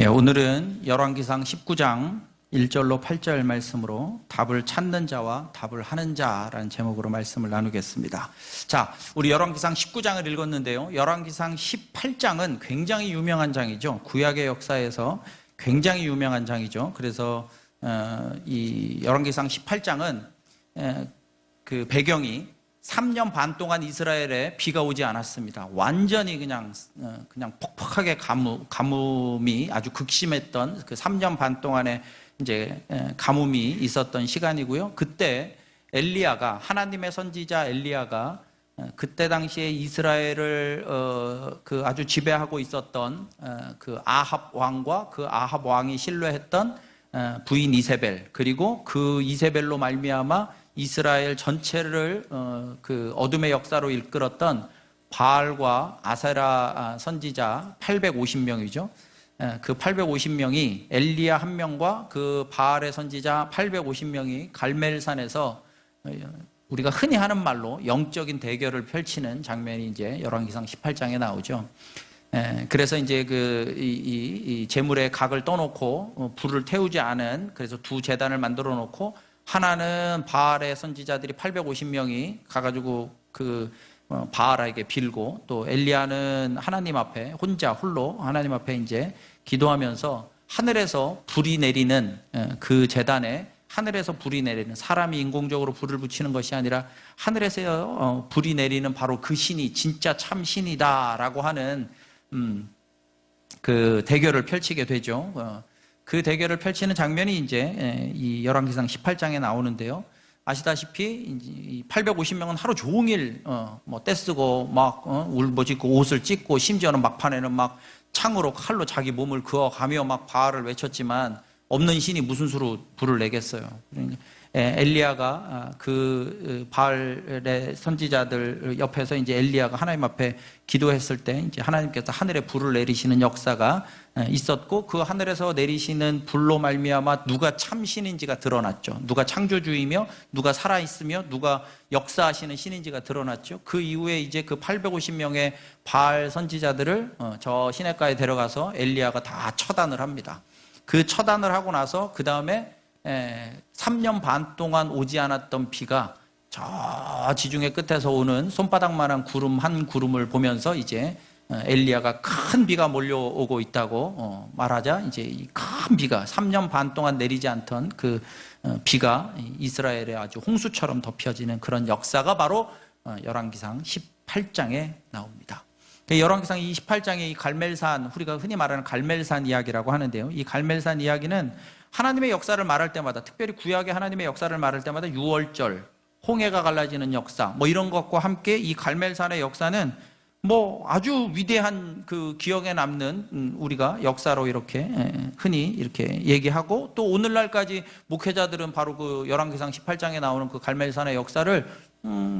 오늘은 열왕기상 19장 1절로 8절 말씀으로 답을 찾는 자와 답을 하는 자라는 제목으로 말씀을 나누겠습니다. 자, 우리 열왕기상 19장을 읽었는데요. 열왕기상 18장은 굉장히 유명한 장이죠. 구약의 역사에서 굉장히 유명한 장이죠. 그래서 이 열왕기상 18장은 그 배경이 3년 반 동안 이스라엘에 비가 오지 않았습니다. 완전히 그냥 폭폭하게 가뭄이 아주 극심했던 그 3년 반 동안에 이제 가뭄이 있었던 시간이고요. 그때 엘리야가, 하나님의 선지자 엘리야가 그때 당시에 이스라엘을 그 아주 지배하고 있었던 그 아합 왕과 그 아합 왕이 신뢰했던 부인 이세벨, 그리고 그 이세벨로 말미암아 이스라엘 전체를 그 어둠의 역사로 이끌었던 바알과 아세라 선지자 850명이죠. 그 850명이 엘리야 한 명과 그 바알의 선지자 850명이 갈멜산에서 우리가 흔히 하는 말로 영적인 대결을 펼치는 장면이 이제 열왕기상 18장에 나오죠. 그래서 이제 이 제물의 각을 떠놓고 불을 태우지 않은, 그래서 두 제단을 만들어 놓고 하나는 바알의 선지자들이 850명이 가가지고 그 바알에게 빌고, 또 엘리야는 하나님 앞에 홀로 하나님 앞에 이제 기도하면서 하늘에서 불이 내리는, 그 제단에 하늘에서 불이 내리는, 사람이 인공적으로 불을 붙이는 것이 아니라 하늘에서 불이 내리는 바로 그 신이 진짜 참 신이다라고 하는 그 대결을 펼치게 되죠. 그 대결을 펼치는 장면이 이제 이 열왕기상 18장에 나오는데요. 아시다시피 이 850명은 하루 종일 뭐 떼쓰고 막 울부짖고 옷을 찢고, 심지어는 막판에는 막 창으로 칼로 자기 몸을 그어가며 막 바알을 외쳤지만 없는 신이 무슨 수로 불을 내겠어요. 엘리야가 그 바알의 선지자들 옆에서 이제 엘리야가 하나님 앞에 기도했을 때 이제 하나님께서 하늘에 불을 내리시는 역사가 있었고, 그 하늘에서 내리시는 불로 말미암아 누가 참 신인지가 드러났죠. 누가 창조주이며 누가 살아있으며 누가 역사하시는 신인지가 드러났죠. 그 이후에 이제 그 850명의 바알 선지자들을 저 시냇가에 데려가서 엘리야가 다 처단을 합니다. 그 처단을 하고 나서 그 다음에 3년 반 동안 오지 않았던 비가 저 지중해 끝에서 오는 손바닥만한 구름 한 구름을 보면서 이제 엘리야가 큰 비가 몰려오고 있다고 말하자, 이제 이 큰 비가 3년 반 동안 내리지 않던 그 비가 이스라엘에 아주 홍수처럼 덮여지는 그런 역사가 바로 열왕기상 18장에 나옵니다. 열왕기상 28장의 이 갈멜산, 우리가 흔히 말하는 갈멜산 이야기라고 하는데요. 이 갈멜산 이야기는 하나님의 역사를 말할 때마다, 특별히 구약의 하나님의 역사를 말할 때마다 유월절, 홍해가 갈라지는 역사, 뭐 이런 것과 함께 이 갈멜산의 역사는 뭐 아주 위대한 그 기억에 남는 우리가 역사로 이렇게 흔히 이렇게 얘기하고, 또 오늘날까지 목회자들은 바로 그 열왕기상 18장에 나오는 그 갈멜산의 역사를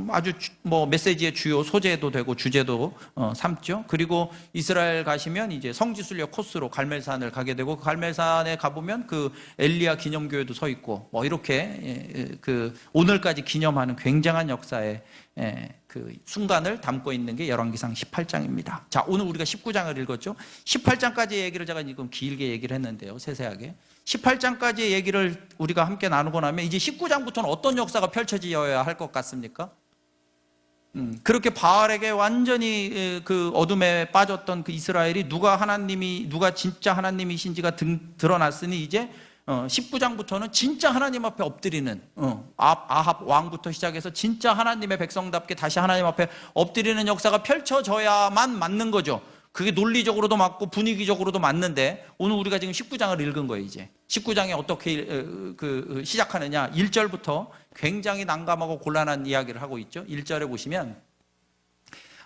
아주 뭐 메시지의 주요 소재도 되고 주제도 삼죠. 그리고 이스라엘 가시면 이제 성지순례 코스로 갈멜산을 가게 되고, 그 갈멜산에 가보면 그 엘리야 기념교회도 서 있고, 뭐 이렇게 그 오늘까지 기념하는 굉장한 역사의 그 순간을 담고 있는 게 열왕기상 18장입니다. 자, 오늘 우리가 19장을 읽었죠. 18장까지의 얘기를 제가 지금 길게 얘기를 했는데요, 세세하게. 18장까지의 얘기를 우리가 함께 나누고 나면 이제 19장부터는 어떤 역사가 펼쳐져야 할 것 같습니까? 그렇게 바알에게 완전히 그 어둠에 빠졌던 그 이스라엘이 누가 진짜 하나님이신지가 드러났으니 이제 19장부터는 진짜 하나님 앞에 엎드리는, 아합 왕부터 시작해서 진짜 하나님의 백성답게 다시 하나님 앞에 엎드리는 역사가 펼쳐져야만 맞는 거죠. 그게 논리적으로도 맞고 분위기적으로도 맞는데, 오늘 우리가 지금 19장을 읽은 거예요. 이제 19장에 어떻게 시작하느냐, 1절부터 굉장히 난감하고 곤란한 이야기를 하고 있죠. 1절에 보시면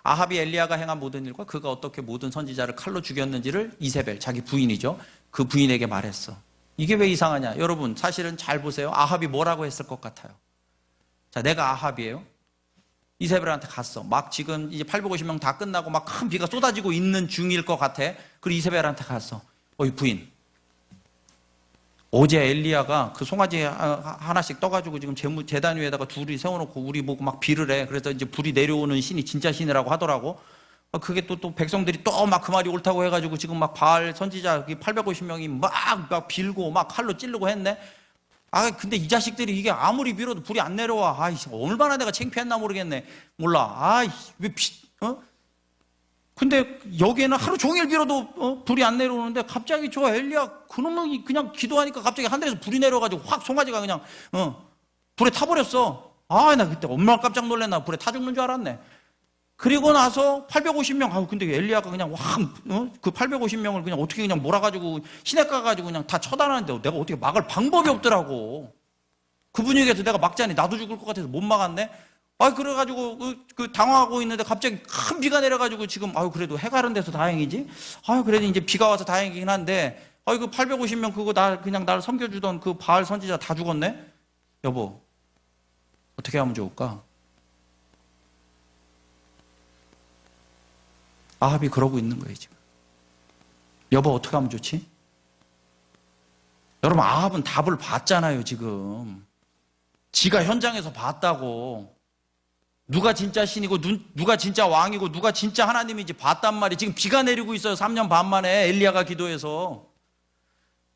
아합이 엘리야가 행한 모든 일과 그가 어떻게 모든 선지자를 칼로 죽였는지를 이세벨, 자기 부인이죠, 그 부인에게 말했어. 이게 왜 이상하냐? 여러분 사실은 잘 보세요. 아합이 뭐라고 했을 것 같아요? 자, 내가 아합이에요. 이세벨한테 갔어. 막 지금 이제 850명 다 끝나고 막 큰 비가 쏟아지고 있는 중일 것 같아. 그리고 이세벨한테 갔어. 어이 부인, 어제 엘리야가 그 송아지 하나씩 떠가지고 지금 제단 위에다가 둘이 세워놓고 우리 보고 막 비를 해. 그래서 이제 불이 내려오는 신이 진짜 신이라고 하더라고. 그게 또 백성들이 또 막 그 말이 옳다고 해가지고 지금 막 바알 선지자 850명이 막 빌고 막 칼로 찌르고 했네. 근데 이 자식들이 이게 아무리 빌어도 불이 안 내려와. 얼마나 내가 창피했나 모르겠네. 몰라. 근데 여기에는 하루 종일 빌어도 불이 안 내려오는데 갑자기 저 엘리야 그놈이 그냥 기도하니까 갑자기 하늘에서 불이 내려가지고 확 송아지가 그냥 불에 타버렸어. 나 그때 엄마가 깜짝 놀랐나. 불에 타 죽는 줄 알았네. 그리고 나서 850명, 근데 엘리야가 그냥 그 850명을 그냥 어떻게 그냥 몰아가지고 시냇가 가지고 그냥 다 처단하는데 내가 어떻게 막을 방법이 없더라고. 그 분위기에서 내가 막자니 나도 죽을 것 같아서 못 막았네. 그래가지고 그 당황하고 있는데 갑자기 큰 비가 내려가지고 지금 그래도 해가 른 데서 다행이지. 그래도 이제 비가 와서 다행이긴 한데 그 850명 그거 그냥 나를 섬겨주던 그 바알 선지자 다 죽었네. 여보, 어떻게 하면 좋을까? 아합이 그러고 있는 거예요 지금. 여보, 어떻게 하면 좋지? 여러분, 아합은 답을 봤잖아요 지금. 지가 현장에서 봤다고. 누가 진짜 신이고 누가 진짜 왕이고 누가 진짜 하나님인지 봤단 말이에요. 지금 비가 내리고 있어요. 3년 반 만에 엘리야가 기도해서.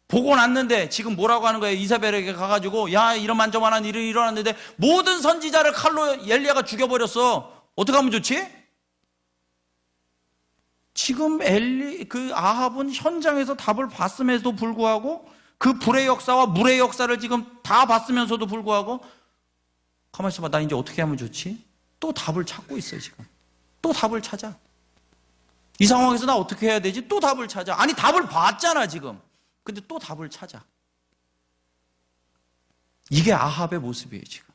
보고 났는데 지금 뭐라고 하는 거예요? 이사벨에게 가가지고 야, 이런만저만한 일이 일어났는데 모든 선지자를 칼로 엘리야가 죽여버렸어. 어떻게 하면 좋지? 지금 그 아합은 현장에서 답을 봤음에도 불구하고 그 불의 역사와 물의 역사를 지금 다 봤으면서도 불구하고 가만히 있어봐. 나 이제 어떻게 하면 좋지? 또 답을 찾고 있어요 지금. 또 답을 찾아. 이 상황에서 나 어떻게 해야 되지? 또 답을 찾아. 아니, 답을 봤잖아 지금. 근데 또 답을 찾아. 이게 아합의 모습이에요 지금.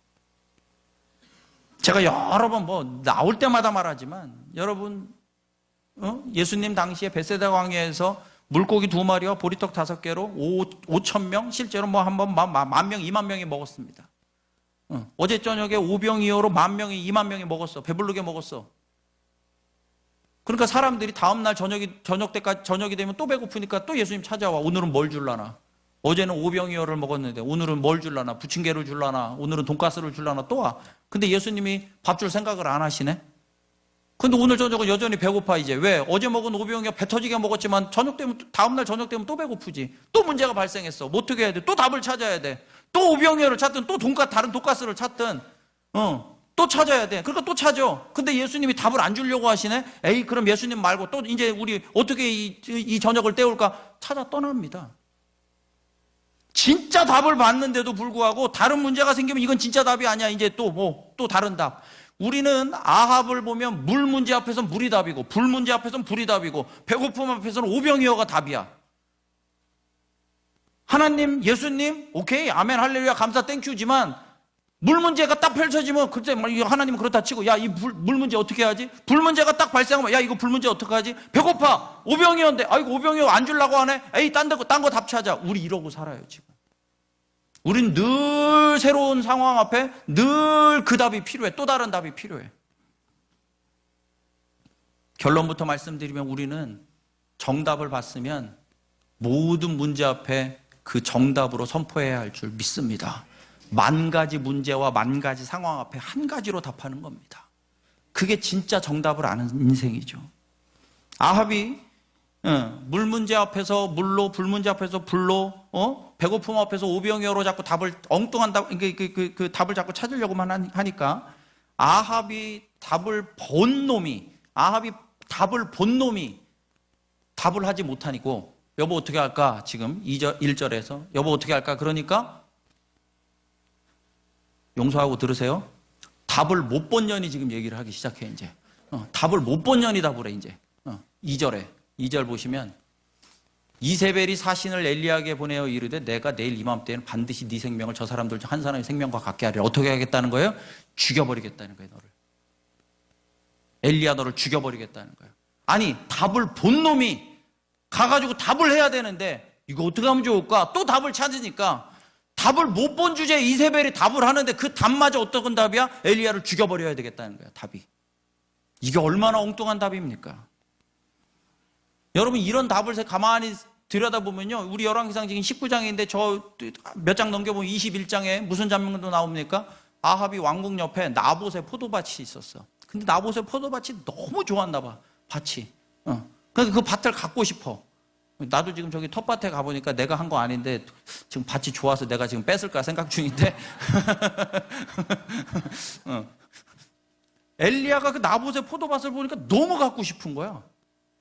제가 여러 번 나올 때마다 말하지만 여러분, 예수님 당시에 벳세다 광야에서 물고기 2마리와 보리떡 5개로 5,000명, 실제로 한번 10,000명, 20,000명이 먹었습니다. 어제 저녁에 오병이어로 10,000명이, 20,000명이 먹었어. 배부르게 먹었어. 그러니까 사람들이 다음날 저녁이 되면 또 배고프니까 또 예수님 찾아와. 오늘은 뭘 줄라나? 어제는 오병이어를 먹었는데 오늘은 뭘 줄라나? 부침개를 줄라나? 오늘은 돈가스를 줄라나? 또 와. 근데 예수님이 밥 줄 생각을 안 하시네? 근데 오늘 저녁은 여전히 배고파 이제. 왜? 어제 먹은 오병이어 배 터지게 먹었지만 다음날 저녁 되면 또 배고프지. 또 문제가 발생했어. 뭐 어떻게 해야 돼? 또 답을 찾아야 돼. 또 오병이어를 찾든 또 다른 돈가스를 찾든 또 찾아야 돼. 그러니까 또 찾아. 근데 예수님이 답을 안 주려고 하시네? 에이, 그럼 예수님 말고 또 이제 우리 어떻게 이 저녁을 때울까? 찾아 떠납니다. 진짜 답을 받는데도 불구하고 다른 문제가 생기면 이건 진짜 답이 아니야. 이제 또 다른 답. 우리는 아합을 보면 물 문제 앞에서는 물이 답이고 불 문제 앞에서는 불이 답이고 배고픔 앞에서는 오병이어가 답이야. 하나님, 예수님, 오케이, 아멘, 할렐루야, 감사, 땡큐지만 물 문제가 딱 펼쳐지면 그때 하나님은 그렇다 치고 야, 이 물 문제 어떻게 하지? 불 문제가 딱 발생하면 야, 이거 불 문제 어떻게 하지? 배고파, 오병이어인데 아이고 오병이어 안 주려고 하네. 에이, 딴 거 답 찾아. 우리 이러고 살아요 지금. 우린 늘 새로운 상황 앞에 늘 그 답이 필요해. 또 다른 답이 필요해. 결론부터 말씀드리면 우리는 정답을 봤으면 모든 문제 앞에 그 정답으로 선포해야 할 줄 믿습니다. 10,000가지 문제와 10,000가지 상황 앞에 한 가지로 답하는 겁니다. 그게 진짜 정답을 아는 인생이죠. 아합이 물 문제 앞에서 물로, 불 문제 앞에서 불로, 배고픔 앞에서 오병이어로 자꾸 답을 엉뚱한 답, 그 답을 자꾸 찾으려고만 하니까 아합이 답을 본 놈이 답을 하지 못하니고 여보 어떻게 할까? 지금 1절에서 여보 어떻게 할까? 그러니까 용서하고 들으세요. 답을 못 본 년이 지금 얘기를 하기 시작해 이제. 답을 못 본 년이 답을 해 이제. 2절 보시면 이세벨이 사신을 엘리야에게 보내어 이르되 내가 내일 이맘때에는 반드시 네 생명을 저 사람들 중 한 사람의 생명과 같게 하리라. 어떻게 하겠다는 거예요? 죽여버리겠다는 거예요. 너를. 엘리야 너를 죽여버리겠다는 거예요. 아니 답을 본 놈이 가가지고 답을 해야 되는데 이거 어떻게 하면 좋을까? 또 답을 찾으니까 답을 못 본 주제에 이세벨이 답을 하는데 그 답마저 어떤 답이야? 엘리야를 죽여버려야 되겠다는 거야. 답이. 이게 얼마나 엉뚱한 답입니까? 여러분 이런 답을 가만히 들여다보면요. 우리 열왕기상 지금 19장인데 저 몇 장 넘겨보면 21장에 무슨 장면도 나옵니까? 아합이 왕궁 옆에 나봇의 포도밭이 있었어. 근데 나봇의 포도밭이 너무 좋았나 봐. 밭이. 그러니까 그 밭을 갖고 싶어. 나도 지금 저기 텃밭에 가보니까 내가 한 거 아닌데 지금 밭이 좋아서 내가 지금 뺏을까 생각 중인데 엘리야가 그 나봇의 포도밭을 보니까 너무 갖고 싶은 거야.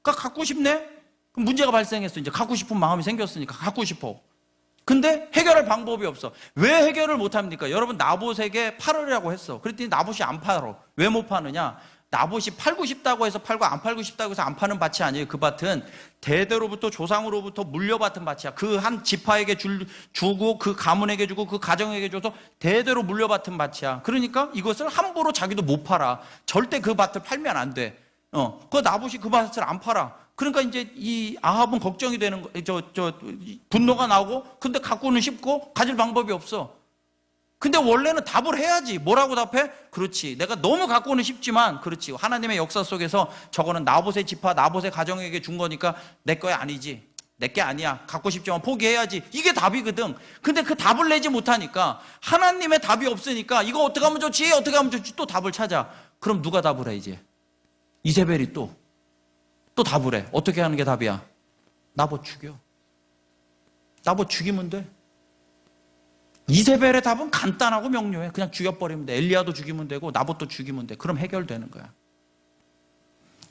그러니까 갖고 싶네? 그럼 문제가 발생했어. 이제 갖고 싶은 마음이 생겼으니까 갖고 싶어. 근데 해결할 방법이 없어. 왜 해결을 못 합니까? 여러분, 나봇에게 팔으라고 했어. 그랬더니 나봇이 안 팔어. 왜 못 파느냐? 나봇이 팔고 싶다고 해서 팔고 안 팔고 싶다고 해서 안 파는 밭이 아니에요. 그 밭은 대대로부터 조상으로부터 물려받은 밭이야. 그 한 지파에게 주고 그 가문에게 주고 그 가정에게 줘서 대대로 물려받은 밭이야. 그러니까 이것을 함부로 자기도 못 팔아. 절대 그 밭을 팔면 안 돼. 그 나봇이 그 밭을 안 팔아. 그러니까 이제 이 아합은 걱정이 되는 거, 분노가 나오고, 근데 갖고는 싶고 가질 방법이 없어. 근데 원래는 답을 해야지. 뭐라고 답해? 그렇지. 내가 너무 갖고는 싶지만, 그렇지. 하나님의 역사 속에서 저거는 나봇의 지파, 나봇의 가정에게 준 거니까 내 거야 아니지. 내 게 아니야. 갖고 싶지만 포기해야지. 이게 답이거든. 근데 그 답을 내지 못하니까, 하나님의 답이 없으니까, 이거 어떻게 하면 좋지? 어떻게 하면 좋지? 또 답을 찾아. 그럼 누가 답을 해, 이제? 이세벨이 또 답을 해. 어떻게 하는 게 답이야? 나봇 죽여. 나봇 죽이면 돼. 이세벨의 답은 간단하고 명료해. 그냥 죽여버리면 돼. 엘리야도 죽이면 되고 나봇도 죽이면 돼. 그럼 해결되는 거야.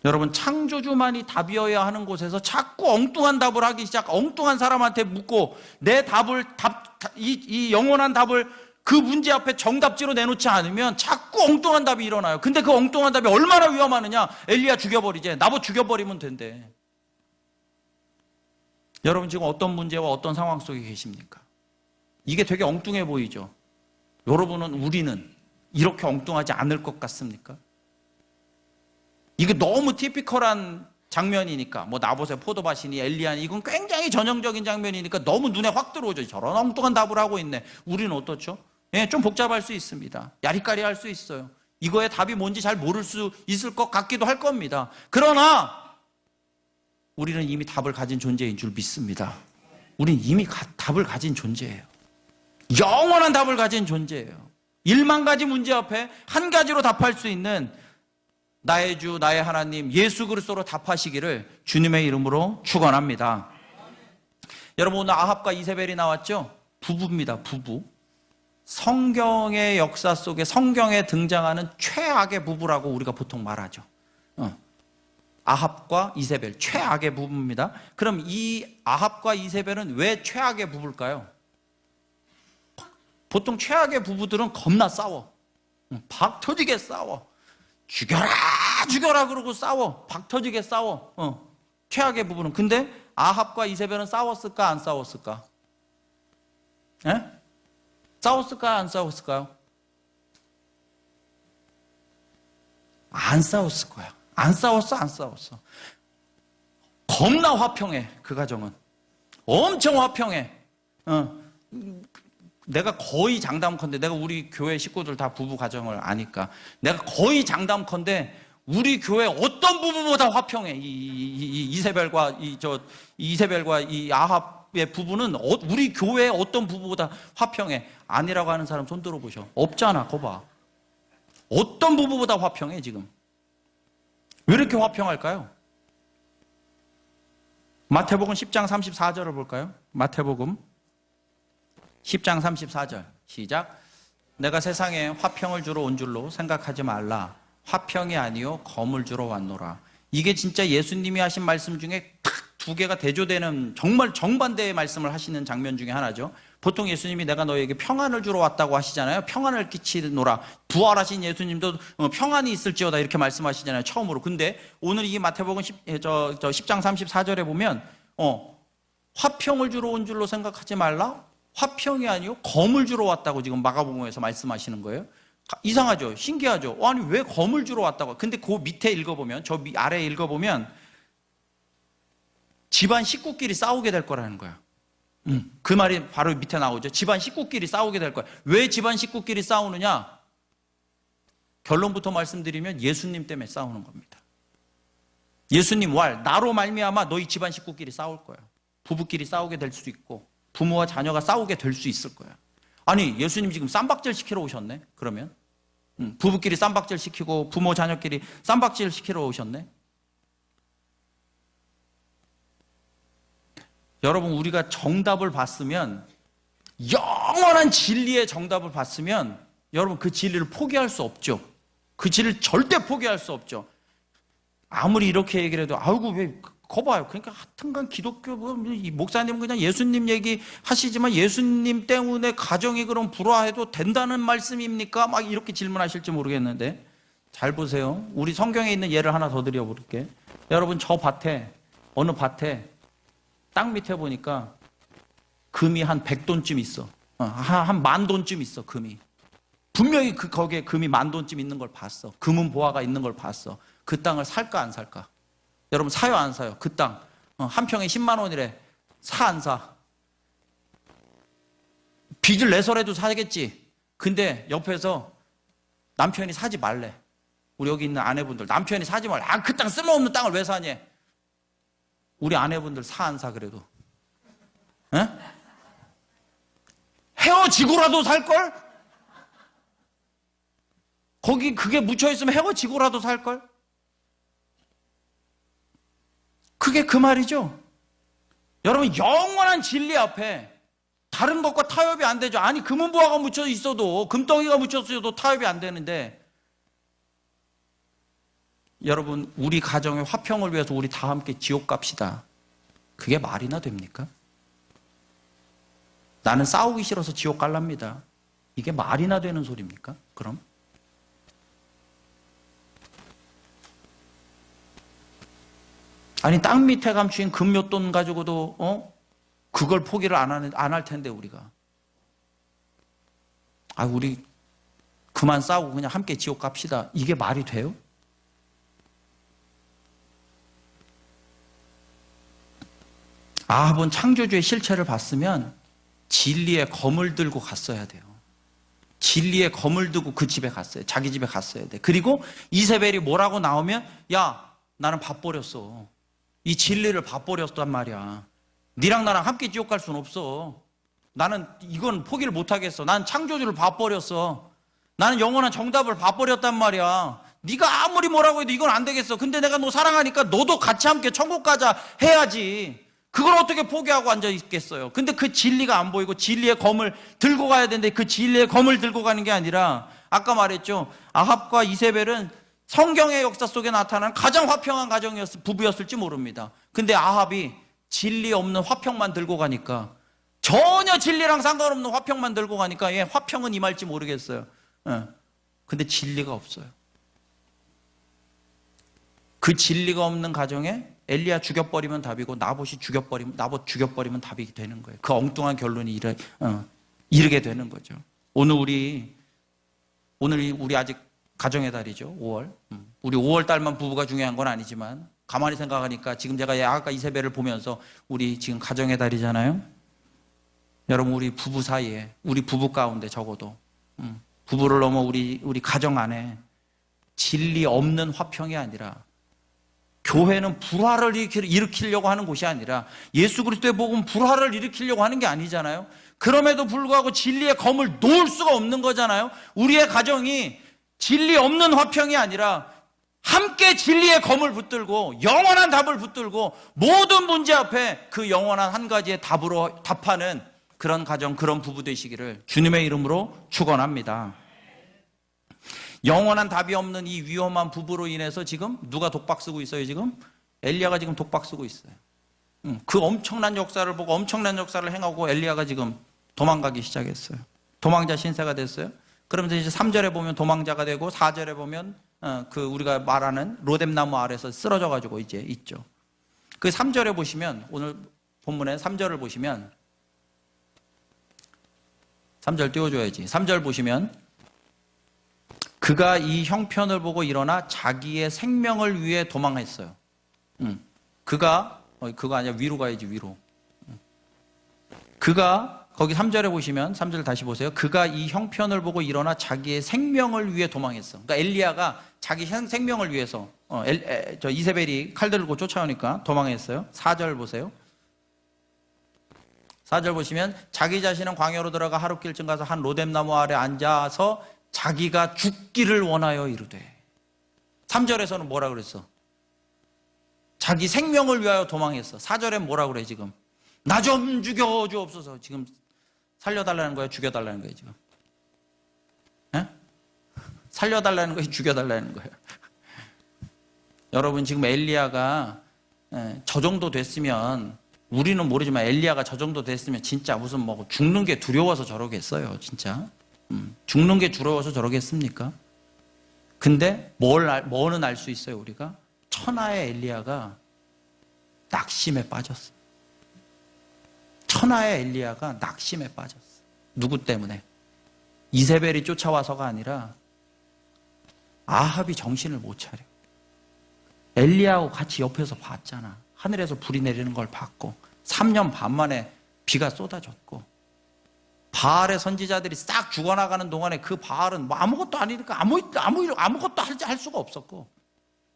여러분, 창조주만이 답이어야 하는 곳에서 자꾸 엉뚱한 답을 하기 엉뚱한 사람한테 묻고 내 답을 이 영원한 답을 그 문제 앞에 정답지로 내놓지 않으면 자꾸 엉뚱한 답이 일어나요. 근데 그 엉뚱한 답이 얼마나 위험하느냐? 엘리야 죽여버리지. 나봇 죽여버리면 된대. 여러분, 지금 어떤 문제와 어떤 상황 속에 계십니까? 이게 되게 엉뚱해 보이죠? 우리는 이렇게 엉뚱하지 않을 것 같습니까? 이게 너무 티피컬한 장면이니까, 뭐 나봇의 포도밭이니 엘리야니, 이건 굉장히 전형적인 장면이니까 너무 눈에 확 들어오죠. 저런 엉뚱한 답을 하고 있네. 우리는 어떻죠? 예, 좀 복잡할 수 있습니다. 야리까리 할 수 있어요. 이거의 답이 뭔지 잘 모를 수 있을 것 같기도 할 겁니다. 그러나 우리는 이미 답을 가진 존재인 줄 믿습니다. 우리는 이미 답을 가진 존재예요. 영원한 답을 가진 존재예요. 1만 가지 문제 앞에 한 가지로 답할 수 있는 나의 주, 나의 하나님, 예수 그리스도로 답하시기를 주님의 이름으로 축원합니다. 여러분, 오늘 아합과 이세벨이 나왔죠? 부부입니다. 부부. 성경의 역사 속에 성경에 등장하는 최악의 부부라고 우리가 보통 말하죠. 아합과 이세벨, 최악의 부부입니다. 그럼 이 아합과 이세벨은 왜 최악의 부부일까요? 보통 최악의 부부들은 겁나 싸워. 박 터지게 싸워. 죽여라 그러고 싸워. 박 터지게 싸워. 최악의 부부는. 근데 아합과 이세벨은 싸웠을까 안 싸웠을까? 예? 싸웠을까요 안 싸웠을까요? 안 싸웠을 거야. 안 싸웠어. 겁나 화평해. 그 가정은 엄청 화평해. 내가 거의 장담컨대, 내가 우리 교회 식구들 다 부부 가정을 아니까 내가 거의 장담컨대 우리 교회 어떤 부부보다 화평해. 이세벨과 이 아합의 부부는 우리 교회 어떤 부부보다 화평해. 아니라고 하는 사람 손 들어보셔. 없잖아. 거 봐. 어떤 부부보다 화평해 지금. 왜 이렇게 화평할까요? 마태복음 10장 34절을 볼까요? 마태복음 10장 34절 시작. 내가 세상에 화평을 주러 온 줄로 생각하지 말라. 화평이 아니요 검을 주러 왔노라. 이게 진짜 예수님이 하신 말씀 중에 탁 두 개가 대조되는 정말 정반대의 말씀을 하시는 장면 중에 하나죠. 보통 예수님이 내가 너에게 평안을 주러 왔다고 하시잖아요. 평안을 끼치노라. 부활하신 예수님도 평안이 있을지어다 이렇게 말씀하시잖아요. 처음으로. 근데 오늘 이 마태복음 10장 34절에 보면 화평을 주러 온 줄로 생각하지 말라. 화평이 아니요 검을 주러 왔다고 지금 마가복음에서 말씀하시는 거예요. 이상하죠? 신기하죠? 아니 왜 검을 주러 왔다고? 근데 그 밑에 읽어보면, 저 아래에 읽어보면 집안 식구끼리 싸우게 될 거라는 거야. 그 말이 바로 밑에 나오죠. 집안 식구끼리 싸우게 될 거야. 왜 집안 식구끼리 싸우느냐? 결론부터 말씀드리면 예수님 때문에 싸우는 겁니다. 예수님 나로 말미암아 너희 집안 식구끼리 싸울 거야. 부부끼리 싸우게 될 수도 있고 부모와 자녀가 싸우게 될 수 있을 거야. 아니 예수님 지금 쌈박질 시키러 오셨네. 그러면 부부끼리 쌈박질 시키고 부모 자녀끼리 쌈박질 시키러 오셨네. 여러분, 우리가 정답을 봤으면, 영원한 진리의 정답을 봤으면 여러분 그 진리를 포기할 수 없죠. 그 진리를 절대 포기할 수 없죠. 아무리 이렇게 얘기를 해도 아이고 왜 거봐요. 그러니까 하여튼간 기독교 이 목사님 그냥 예수님 얘기 하시지만 예수님 때문에 가정이 그럼 불화해도 된다는 말씀입니까? 막 이렇게 질문하실지 모르겠는데, 잘 보세요. 우리 성경에 있는 예를 하나 더 드려볼게. 여러분, 저 밭에, 어느 밭에 땅 밑에 보니까 금이 한 100돈쯤 있어. 한 10,000돈쯤 있어, 금이. 분명히 거기에 금이 10,000돈쯤 있는 걸 봤어. 금은 보화가 있는 걸 봤어. 그 땅을 살까 안 살까? 여러분, 사요 안 사요? 그 땅. 한 평에 10만 원이래. 사 안 사? 빚을 내서라도 사겠지. 근데 옆에서 남편이 사지 말래. 우리 여기 있는 아내분들, 남편이 사지 말래. 아, 그 땅 쓸모없는 땅을 왜 사냐? 우리 아내분들 사 안 사 그래도? 에? 헤어지고라도 살걸? 거기 그게 묻혀있으면 헤어지고라도 살걸? 그게 그 말이죠. 여러분, 영원한 진리 앞에 다른 것과 타협이 안 되죠. 아니, 금은보화가 묻혀 있어도, 금덩이가 묻혀 있어도 타협이 안 되는데, 여러분, 우리 가정의 화평을 위해서 우리 다 함께 지옥 갑시다. 그게 말이나 됩니까? 나는 싸우기 싫어서 지옥 갈랍니다. 이게 말이나 되는 소리입니까? 그럼? 아니, 땅 밑에 감추인 금 몇 돈 가지고도 그걸 포기를 안 할 텐데 우리가. 아, 우리 그만 싸우고 그냥 함께 지옥 갑시다. 이게 말이 돼요? 아합은 창조주의 실체를 봤으면 진리의 검을 들고 갔어야 돼요. 진리의 검을 들고 그 집에 갔어요. 자기 집에 갔어야 돼. 그리고 이세벨이 뭐라고 나오면, 야, 나는 밥 버렸어. 이 진리를 밥 버렸단 말이야. 니랑 나랑 함께 지옥 갈 수는 없어. 나는 이건 포기를 못 하겠어. 난 창조주를 밥 버렸어. 나는 영원한 정답을 밥 버렸단 말이야. 네가 아무리 뭐라고 해도 이건 안 되겠어. 근데 내가 너 사랑하니까 너도 같이 함께 천국 가자 해야지. 그걸 어떻게 포기하고 앉아 있겠어요? 근데 그 진리가 안 보이고 진리의 검을 들고 가야 되는데 그 진리의 검을 들고 가는 게 아니라, 아까 말했죠. 아합과 이세벨은 성경의 역사 속에 나타난 가장 화평한 부부였을지 모릅니다. 근데 아합이 진리 없는 화평만 들고 가니까, 전혀 진리랑 상관없는 화평만 들고 가니까 화평은 임할지 모르겠어요. 근데 진리가 없어요. 그 진리가 없는 가정에 엘리야 죽여버리면 답이고 나봇 죽여버리면 답이 되는 거예요. 그 엉뚱한 결론이 이르게 되는 거죠. 오늘 우리 아직 가정의 달이죠. 5월. 우리 5월 달만 부부가 중요한 건 아니지만, 가만히 생각하니까 지금 제가 아까 이세벨을 보면서 우리 지금 가정의 달이잖아요. 여러분, 우리 부부 사이에, 우리 부부 가운데 적어도 부부를 넘어 우리 가정 안에 진리 없는 화평이 아니라, 교회는 불화를 일으키려고 하는 곳이 아니라, 예수 그리스도의 복음 불화를 일으키려고 하는 게 아니잖아요. 그럼에도 불구하고 진리의 검을 놓을 수가 없는 거잖아요. 우리의 가정이 진리 없는 화평이 아니라 함께 진리의 검을 붙들고 영원한 답을 붙들고 모든 문제 앞에 그 영원한 한 가지의 답으로 답하는 그런 가정, 그런 부부 되시기를 주님의 이름으로 축원합니다. 영원한 답이 없는 이 위험한 부부로 인해서 지금 누가 독박 쓰고 있어요? 지금 엘리야가 지금 독박 쓰고 있어요. 그 엄청난 역사를 보고 엄청난 역사를 행하고 엘리야가 지금 도망가기 시작했어요. 도망자 신세가 됐어요. 그러면서 이제 3절에 보면 도망자가 되고, 4절에 보면 그 우리가 말하는 로뎀나무 아래서 쓰러져 가지고 이제 있죠. 그 3절에 보시면, 오늘 본문의 3절을 보시면, 3절 띄워줘야지. 3절 보시면, 그가 이 형편을 보고 일어나 자기의 생명을 위해 도망했어요. 그거 아니야, 위로 가야지, 위로. 그가, 거기 3절에 보시면, 3절 다시 보세요. 그가 이 형편을 보고 일어나 자기의 생명을 위해 도망했어. 그러니까 엘리야가 자기 생명을 위해서, 이세벨이 칼 들고 쫓아오니까 도망했어요. 4절 보세요. 4절 보시면, 자기 자신은 광야로 들어가 하룻길쯤 가서 한 로뎀나무 아래 앉아서 자기가 죽기를 원하여 이르되. 3절에서는 뭐라 그랬어? 자기 생명을 위하여 도망했어. 4절엔 뭐라 그래 지금? 나 좀 죽여주옵소서. 지금 살려달라는 거예요? 죽여달라는 거예요? 지금? 에? 살려달라는 거예요? 죽여달라는 거예요? 여러분, 지금 엘리야가 저 정도 됐으면, 우리는 모르지만 엘리야가 저 정도 됐으면 진짜 무슨 뭐 죽는 게 두려워서 저러겠어요, 진짜. 죽는 게 두려워서 저러겠습니까? 근데 뭐는 알 수 있어요, 우리가? 천하의 엘리야가 낙심에 빠졌어. 천하의 엘리야가 낙심에 빠졌어. 누구 때문에? 이세벨이 쫓아와서가 아니라 아합이 정신을 못 차려. 엘리야하고 같이 옆에서 봤잖아. 하늘에서 불이 내리는 걸 봤고 3년 반 만에 비가 쏟아졌고 바알의 선지자들이 싹 죽어나가는 동안에 그 바알은 뭐 아무것도 아니니까 아무것도 할 수가 없었고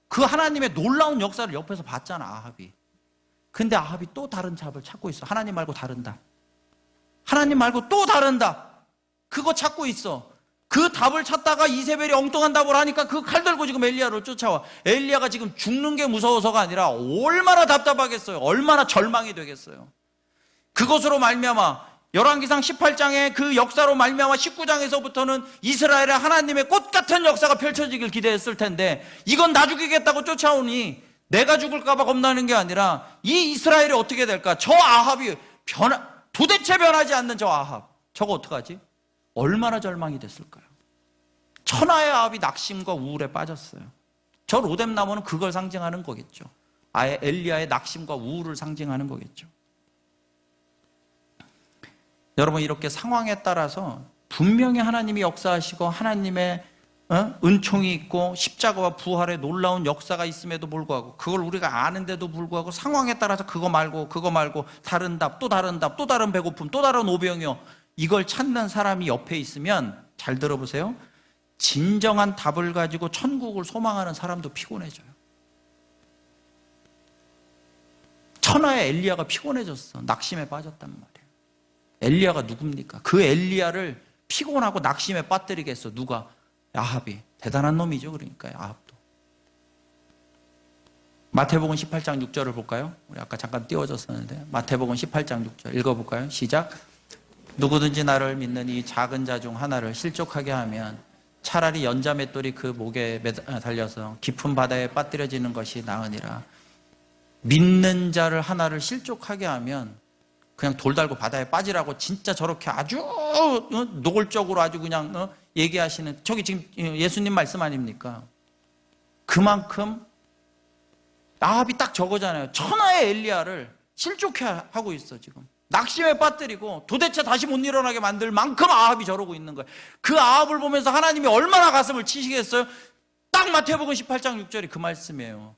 그 하나님의 놀라운 역사를 옆에서 봤잖아, 아합이. 근데 아합이 또 다른 답을 찾고 있어. 하나님 말고 다른다. 하나님 말고 또 다른다. 그거 찾고 있어. 그 답을 찾다가 이세벨이 엉뚱한 답을 하니까 그 칼 들고 지금 엘리야를 쫓아와. 엘리야가 지금 죽는 게 무서워서가 아니라 얼마나 답답하겠어요. 얼마나 절망이 되겠어요. 그것으로 말미암아 열왕기상 18장의 그 역사로 말미암아 19장에서부터는 이스라엘의 하나님의 꽃 같은 역사가 펼쳐지길 기대했을 텐데 이건 나 죽이겠다고 쫓아오니 내가 죽을까 봐 겁나는 게 아니라 이 이스라엘이 어떻게 될까? 저 아합이 도대체 변하지 않는 저 아합, 저거 어떡하지? 얼마나 절망이 됐을까요? 천하의 아합이 낙심과 우울에 빠졌어요. 저 로뎀나무는 그걸 상징하는 거겠죠. 아예 엘리야의 낙심과 우울을 상징하는 거겠죠. 여러분, 이렇게 상황에 따라서 분명히 하나님이 역사하시고 하나님의 은총이 있고 십자가와 부활의 놀라운 역사가 있음에도 불구하고 그걸 우리가 아는데도 불구하고 상황에 따라서 그거 말고 다른 답, 또 다른 답, 또 다른 배고픔, 또 다른 오병이어 이걸 찾는 사람이 옆에 있으면 잘 들어보세요. 진정한 답을 가지고 천국을 소망하는 사람도 피곤해져요. 천하의 엘리야가 피곤해졌어. 낙심에 빠졌단 말이에요. 엘리야가 누굽니까? 그 엘리야를 피곤하고 낙심에 빠뜨리겠어. 누가? 아합이. 대단한 놈이죠. 그러니까 아합도. 마태복음 18장 6절을 볼까요? 우리 아까 잠깐 띄워졌었는데 마태복음 18장 6절 읽어볼까요? 시작. 누구든지 나를 믿는 이 작은 자 중 하나를 실족하게 하면 차라리 연자맷돌이 그 목에 달려서 깊은 바다에 빠뜨려지는 것이 나으니라. 믿는 자를 하나를 실족하게 하면 그냥 돌 달고 바다에 빠지라고 진짜 저렇게 아주 노골적으로 아주 그냥 얘기하시는, 저기 지금 예수님 말씀 아닙니까? 그만큼 아합이 딱 저거잖아요. 천하의 엘리야를 실족해 하고 있어. 지금 낙심에 빠뜨리고 도대체 다시 못 일어나게 만들 만큼 아합이 저러고 있는 거예요. 그 아합을 보면서 하나님이 얼마나 가슴을 치시겠어요? 딱 마태복음 18장 6절이 그 말씀이에요.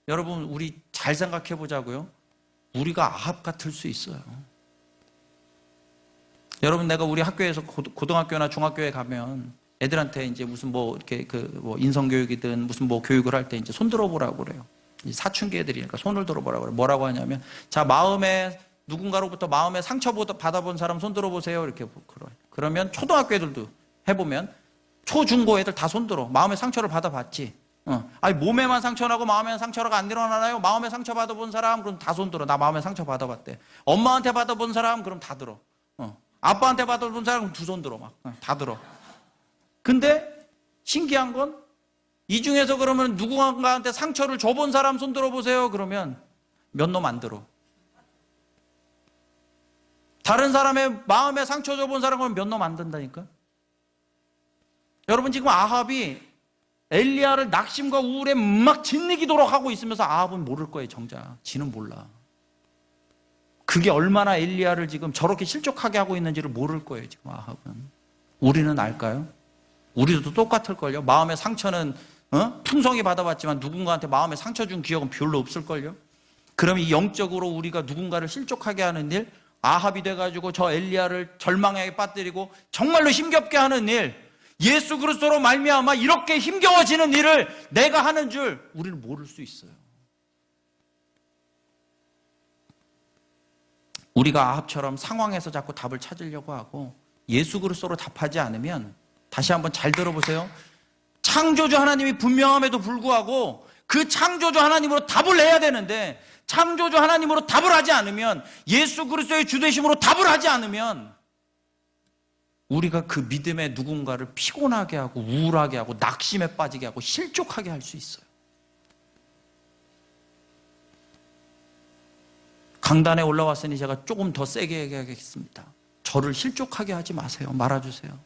여러분, 우리 잘 생각해 보자고요. 우리가 아합 같을 수 있어요. 여러분, 내가 우리 학교에서 고등학교나 중학교에 가면 애들한테 이제 무슨 뭐 이렇게 뭐 인성교육이든 무슨 뭐 교육을 할 때 이제 손 들어보라고 그래요. 사춘기 애들이니까 손을 들어보라고 그래요. 뭐라고 하냐면, 자, 누군가로부터 마음에 상처 받아본 사람 손 들어보세요. 이렇게 그러면 초등학교 애들도 해보면 초, 중, 고 애들 다 손 들어. 마음에 상처를 받아봤지. 아니, 몸에만 상처나고 마음에 상처가 안 일어나나요? 마음에 상처 받아본 사람 그럼 다 손 들어. 나 마음에 상처 받아봤대. 엄마한테 받아본 사람 그럼 다 들어. 아빠한테 받아본 사람 그럼 두 손 들어. 막 다 들어. 근데 신기한 건 이 중에서 그러면 누군가한테 상처를 줘본 사람 손 들어보세요. 그러면 몇 놈 안 들어. 다른 사람의 마음에 상처 줘본 사람은 몇 놈 안 든다니까. 여러분, 지금 아합이 엘리야를 낙심과 우울에 막 짓이기도록 하고 있으면서 아합은 모를 거예요. 정작 지는 몰라. 그게 얼마나 엘리야를 지금 저렇게 실족하게 하고 있는지를 모를 거예요. 지금 아합은. 우리는 알까요? 우리도 똑같을걸요. 마음의 상처는 풍성히 받아봤지만 누군가한테 마음에 상처 준 기억은 별로 없을걸요. 그럼 이 영적으로 우리가 누군가를 실족하게 하는 일, 아합이 돼가지고 저 엘리야를 절망에 빠뜨리고 정말로 힘겹게 하는 일, 예수 그리스도로 말미암아 이렇게 힘겨워지는 일을 내가 하는 줄 우리는 모를 수 있어요. 우리가 아합처럼 상황에서 자꾸 답을 찾으려고 하고 예수 그리스도로 답하지 않으면, 다시 한번 잘 들어보세요. 창조주 하나님이 분명함에도 불구하고 그 창조주 하나님으로 답을 내야 되는데 창조주 하나님으로 답을 하지 않으면, 예수 그리스도의 주되심으로 답을 하지 않으면 우리가 그 믿음의 누군가를 피곤하게 하고 우울하게 하고 낙심에 빠지게 하고 실족하게 할 수 있어요. 강단에 올라왔으니 제가 조금 더 세게 얘기하겠습니다. 저를 실족하게 하지 마세요. 말아주세요.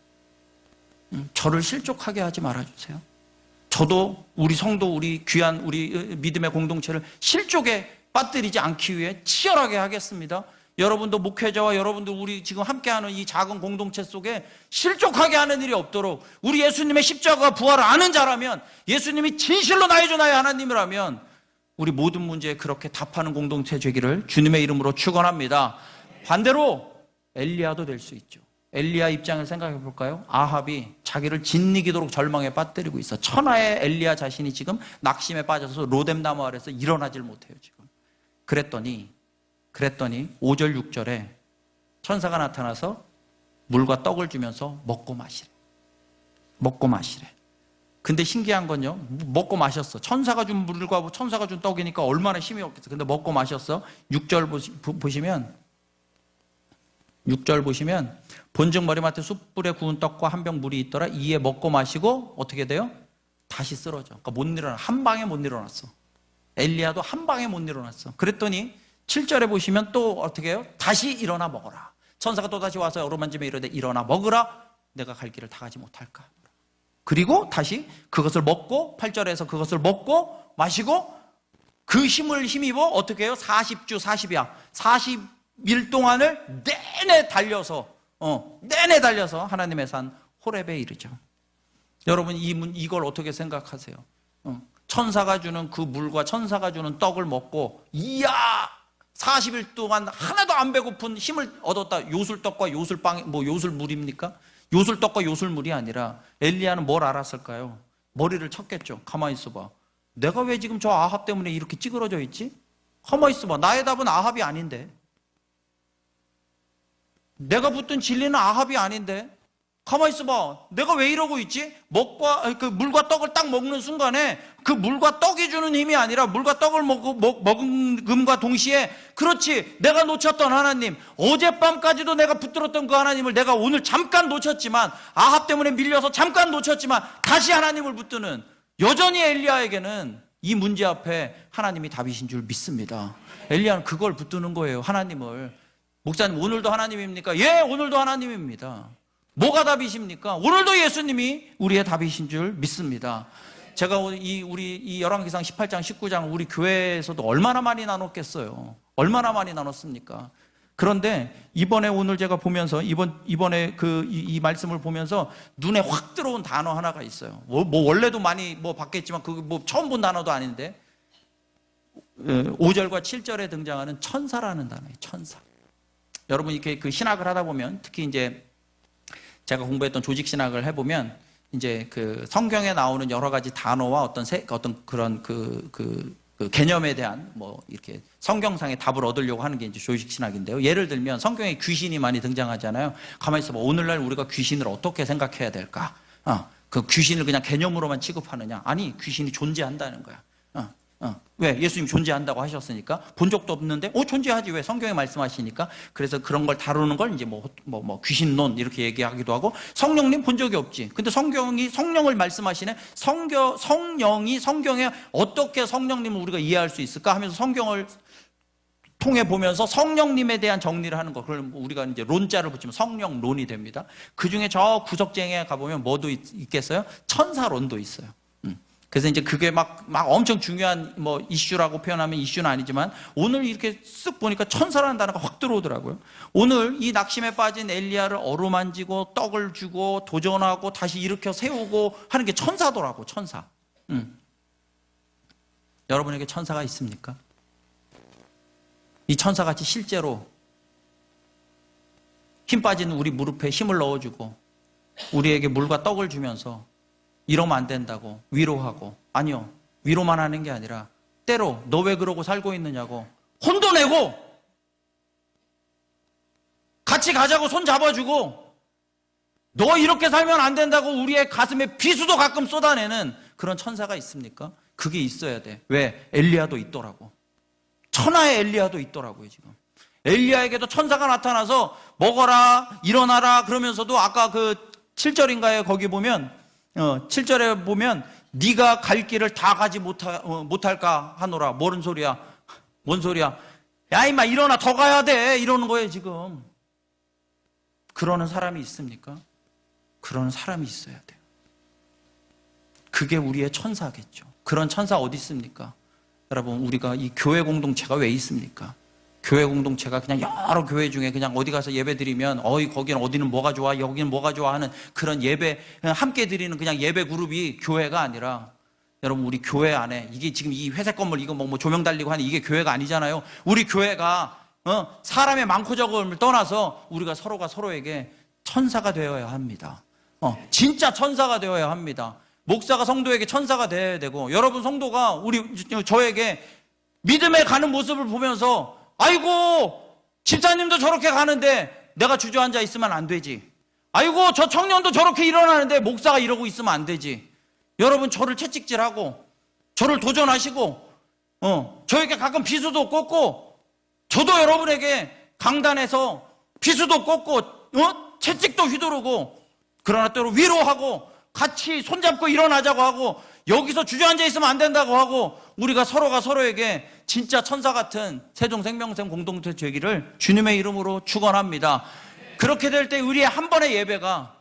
저를 실족하게 하지 말아주세요. 저도 우리 성도, 우리 귀한 우리 믿음의 공동체를 실족에 빠뜨리지 않기 위해 치열하게 하겠습니다. 여러분도 목회자와 여러분도 우리 지금 함께하는 이 작은 공동체 속에 실족하게 하는 일이 없도록, 우리 예수님의 십자가 부활을 아는 자라면, 예수님이 진실로 나의 주 나의 하나님이라면 우리 모든 문제에 그렇게 답하는 공동체 되기를 주님의 이름으로 축원합니다. 반대로 엘리야도 될 수 있죠. 엘리야 입장을 생각해 볼까요? 아합이 자기를 진리기도록 절망에 빠뜨리고 있어. 천하의 엘리야 자신이 지금 낙심에 빠져서 로뎀나무 아래서 일어나질 못해요 지금. 그랬더니 5절 6절에 천사가 나타나서 물과 떡을 주면서 먹고 마시래. 근데 신기한 건요, 먹고 마셨어. 천사가 준 물과 천사가 준 떡이니까 얼마나 힘이 없겠어. 근데 먹고 마셨어. 6절 보시면 본즉 머리맡에 숯불에 구운 떡과 한 병 물이 있더라. 이에 먹고 마시고 어떻게 돼요? 다시 쓰러져. 그러니까 못 일어나. 한 방에 못 일어났어. 엘리야도 한 방에 못 일어났어. 그랬더니 7절에 보시면 또 어떻게 해요? 다시 일어나 먹어라. 천사가 또 다시 와서 어루만지며 이르되 일어나 먹으라. 내가 갈 길을 다 가지 못할까. 그리고 다시 그것을 먹고, 8절에서 그것을 먹고 마시고 그 힘을 힘입어 어떻게 해요? 40주 40야 40일 동안을 내내 달려서 하나님의 산 호렙에 이르죠. 여러분 이걸 어떻게 생각하세요? 천사가 주는 그 물과 천사가 주는 떡을 먹고, 이야 40일 동안 하나도 안 배고픈 힘을 얻었다. 요술떡과 요술빵, 요술물입니까? 요술떡과 요술물이 아니라 엘리야는 뭘 알았을까요? 머리를 쳤겠죠. 가만히 있어봐. 내가 왜 지금 저 아합 때문에 이렇게 찌그러져 있지? 가만히 있어봐. 나의 답은 아합이 아닌데, 내가 붙든 진리는 아합이 아닌데, 가만히 있어봐. 내가 왜 이러고 있지? 물과 떡을 딱 먹는 순간에 그 물과 떡이 주는 힘이 아니라 물과 떡을 먹음과 동시에, 그렇지, 내가 놓쳤던 하나님, 어젯밤까지도 내가 붙들었던 그 하나님을 내가 오늘 잠깐 놓쳤지만, 아합 때문에 밀려서 잠깐 놓쳤지만 다시 하나님을 붙드는, 여전히 엘리야에게는 이 문제 앞에 하나님이 답이신 줄 믿습니다. 엘리야는 그걸 붙드는 거예요. 하나님을. 목사님 오늘도 하나님입니까? 예, 오늘도 하나님입니다. 뭐가 답이십니까? 오늘도 예수님이 우리의 답이신 줄 믿습니다. 제가 우리 이 열왕기상 18장 19장 우리 교회에서도 얼마나 많이 나눴겠어요. 얼마나 많이 나눴습니까? 그런데 오늘 제가 보면서 이번에 이 말씀을 보면서 눈에 확 들어온 단어 하나가 있어요. 원래도 많이 봤겠지만 처음 본 단어도 아닌데, 5절과 7절에 등장하는 천사라는 단어예요. 천사. 여러분 이렇게 그 신학을 하다 보면, 특히 이제 제가 공부했던 조직 신학을 해보면, 이제 그 성경에 나오는 여러 가지 단어와 어떤 그런 그 개념에 대한 이렇게 성경상의 답을 얻으려고 하는 게 이제 조직 신학인데요. 예를 들면 성경에 귀신이 많이 등장하잖아요. 가만히 있어봐. 오늘날 우리가 귀신을 어떻게 생각해야 될까? 그 귀신을 그냥 개념으로만 취급하느냐? 아니, 귀신이 존재한다는 거야. 왜? 예수님 존재한다고 하셨으니까. 본 적도 없는데 존재하지. 왜? 성경에 말씀하시니까. 그래서 그런 걸 다루는 걸 이제 귀신론 이렇게 얘기하기도 하고, 성령님 본 적이 없지. 근데 성경이 성령을 말씀하시네. 성령이 성경에 어떻게 성령님을 우리가 이해할 수 있을까 하면서 성경을 통해 보면서 성령님에 대한 정리를 하는 거. 그걸 우리가 이제 론자를 붙이면 성령론이 됩니다. 그 중에 저 구석쟁이에 가보면 뭐도 있겠어요? 천사론도 있어요. 그래서 이제 그게 막 엄청 중요한 이슈라고 표현하면 이슈는 아니지만, 오늘 이렇게 쓱 보니까 천사라는 단어가 확 들어오더라고요. 오늘 이 낙심에 빠진 엘리야를 어루만지고 떡을 주고 도전하고 다시 일으켜 세우고 하는 게 천사더라고, 천사. 여러분에게 천사가 있습니까? 이 천사같이 실제로 힘 빠진 우리 무릎에 힘을 넣어주고 우리에게 물과 떡을 주면서 이러면 안 된다고 위로하고, 아니요, 위로만 하는 게 아니라 때로 너 왜 그러고 살고 있느냐고 혼도 내고 같이 가자고 손 잡아주고, 너 이렇게 살면 안 된다고 우리의 가슴에 비수도 가끔 쏟아내는 그런 천사가 있습니까? 그게 있어야 돼. 왜? 엘리야도 있더라고. 천하의 엘리야도 있더라고요, 지금. 엘리야에게도 천사가 나타나서 먹어라, 일어나라 그러면서도 아까 그 7절인가요? 거기 보면 7절에 보면 네가 갈 길을 다 가지 못할까 하노라. 뭔 소리야? 뭔 소리야? 야 임마 일어나 더 가야 돼 이러는 거예요 지금. 그러는 사람이 있습니까? 그러는 사람이 있어야 돼요. 그게 우리의 천사겠죠. 그런 천사 어디 있습니까? 여러분 우리가 이 교회 공동체가 왜 있습니까? 교회 공동체가 그냥 여러 교회 중에 그냥 어디 가서 예배 드리면 거기는 어디는 뭐가 좋아 여기는 뭐가 좋아 하는 그런 예배 함께 드리는 그냥 예배 그룹이 교회가 아니라 여러분 우리 교회 안에 이게 지금 이 회색 건물 이거 뭐 조명 달리고 하는 이게 교회가 아니잖아요. 우리 교회가 사람의 많고 적음을 떠나서 우리가 서로가 서로에게 천사가 되어야 합니다. 진짜 천사가 되어야 합니다. 목사가 성도에게 천사가 되어야 되고 여러분 성도가 저에게 믿음에 가는 모습을 보면서 아이고 집사님도 저렇게 가는데 내가 주저앉아 있으면 안 되지. 아이고 저 청년도 저렇게 일어나는데 목사가 이러고 있으면 안 되지. 여러분 저를 채찍질하고 저를 도전하시고 저에게 가끔 비수도 꽂고 저도 여러분에게 강단에서 비수도 꽂고 채찍도 휘두르고 그러나 또 위로하고 같이 손잡고 일어나자고 하고 여기서 주저앉아 있으면 안 된다고 하고 우리가 서로가 서로에게 진짜 천사 같은 세종생명샘 공동체 되기를 주님의 이름으로 축원합니다. 그렇게 될 때 우리의 한 번의 예배가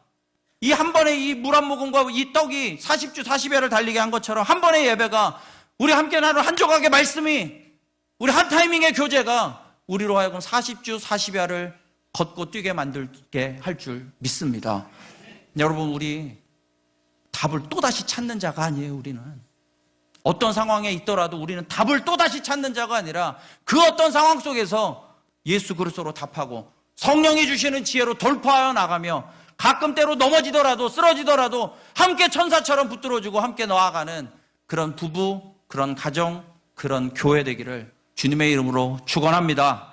이 한 번의 이 물 한 모금과 이 떡이 40주 40야를 달리게 한 것처럼 한 번의 예배가 우리 함께 나눈 한 조각의 말씀이 우리 한 타이밍의 교제가 우리로 하여금 40주 40야를 걷고 뛰게 만들게 할 줄 믿습니다. 여러분 우리 답을 또다시 찾는 자가 아니에요. 우리는 어떤 상황에 있더라도 우리는 답을 또다시 찾는 자가 아니라 그 어떤 상황 속에서 예수 그리스도로 답하고 성령이 주시는 지혜로 돌파하여 나가며 가끔 때로 넘어지더라도 쓰러지더라도 함께 천사처럼 붙들어주고 함께 나아가는 그런 부부, 그런 가정, 그런 교회 되기를 주님의 이름으로 축원합니다.